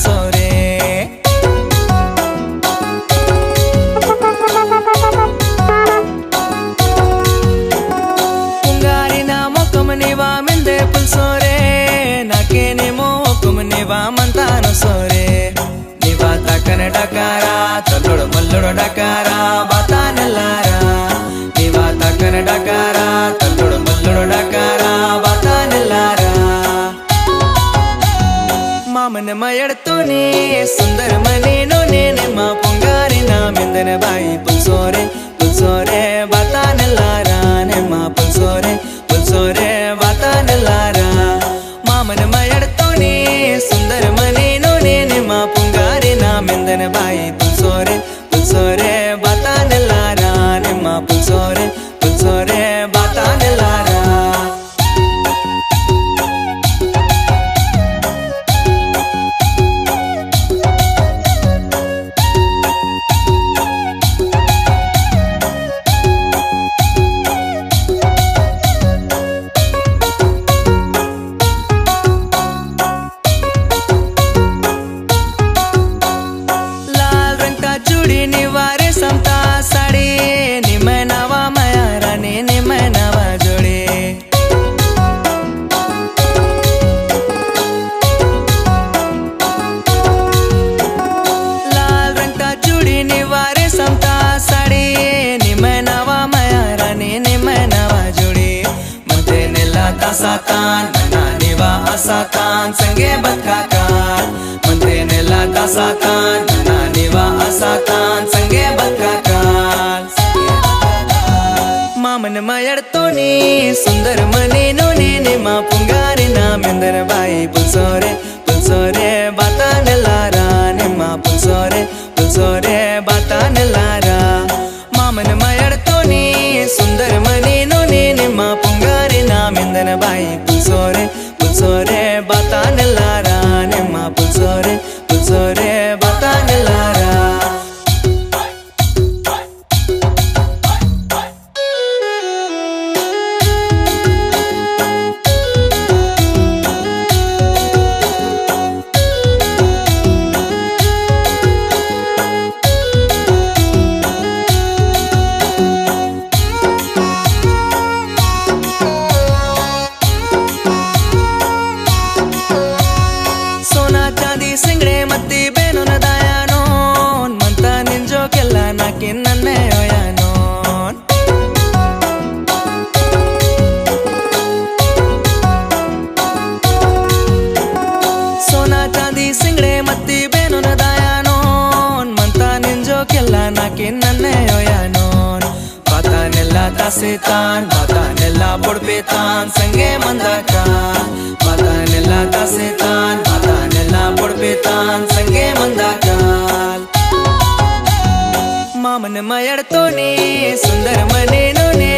ಸೋರೆ ಪುಂಗಾರಿನ ಮೊಕ್ಕಮನಿವಾ ಮಿಂದೆ ಪುಲ್ಸೋರೆ ನಾಕೇನೇಮೋ ಒಕ್ಕಮನಿವಾ ಮಂತಾನು ಸೋರೆ ನಿವಾ ತಕ್ಕನ ಡಕಾರ ತಲ್ಲೊಡು ಮಲ್ಲೊಡು ಡಕಾರ ಬಾತಾನೆಲ್ಲಾರ ನಿವಾ ತಕ್ಕನ ಡಕಾರ ತಲ್ಲೊಡು ಮಲ್ಲೊಡು ಡಕಾರ ಬಾತಾನೆಲ್ಲಾರ ಮಾಮನ ಮಯಡ್ತೋನೆ ಸುಂದರ ಮನೇನು ನೇನೆ ಮಾ ಪುಂಗಾರಿನ ಮಿಂದನ ಬಾಯಿ ಪುಲ್ಸೋರೆ ಪುಲ್ಸೋರೆ ಬಾತಾನೆಲ್ಲಾರ ನೆಮ್ಮ ಪುಲ್ಸೋರೆ ಪುಲ್ಸೋರೆ ಬಾತಾನೆಲ್ಲಾರ ಮಾಮನ ಮಯಡ್ತೋನೆ ಸುಂದರ ಮನೇನು ನೇನೆ ಮಾ ಪುಂಗಾರಿನ ಮಿಂದನ ಬಾಯಿ ಪುಲ್ಸೋರೆ ಪುಲ್ಸೋರೆ ಬಾತಾನೆಲ್ಲಾರ ನೆಮ್ಮ ಪುಲ್ಸೋರೆ ಪುಲ್ಸೋರೆ ಬಾತಾನೆಲ್ಲಾರ जुड़ी निवारे समता साड़ी निमय नवा माया रानी निमय नवा जोड़ी लाल रंग का जुड़ी निवारे समता साड़ी निमय नवा माया रानी निमय नवा जोड़ी मते निलाता सातान नना निवा असातान संगे बदकाकान मते निलाता सातान नना निवा असातान संगे बदकाकान मामन मयड्तोने सुंदर मनेनो नेने मा पुंगारिನ ಮಿಂದನ ಬಾಯಿ ಪುಲ್ಸೋರೆ ಪುಲ್ಸೋರೆ ಬಾತಾನೆಲ್ಲಾರ ನಿಮ್ಮ ಪುಲ್ಸೋರೆ ಪುಲ್ಸೋರೆ ಬಾತಾನೆಲ್ಲಾರ ಮಾಮನ ಮಯಡ್ತೋನೆ ಸುಂದರ ಮನೇನು ನೇನೆ ಮಾ ಪುಂಗಾರಿನ ಮಿಂದನ ಬಾಯಿ ಪುಲ್ಸೋರೆ ಪುಲ್ಸೋರೆ ಬಾತಾನೆಲ್ಲಾರ ನಿಮ್ಮ ಪುಲ್ಸೋರೆ ಪುಲ್ಸೋರೆ ಬಾತಾನೆಲ್ಲಾರ सिंगड़े मत्ती बेनो न दायानोन मंता निंजो केला नाकिन नन्ने ओयानोन सोना चांदी सिंगड़े मत्ती बेनो न दायानोन मंता निंजो केला नाकिन नन्ने ओयानोन बातानेल्ला तासेतान बातानेल्ला बुड़पेतान संगे मंदाका बातानेल्ला तासेतान बातानेल्ला बुड़पेतान संगे मंदाकाल मामन मयड्तोने सुंदर मनेनो ने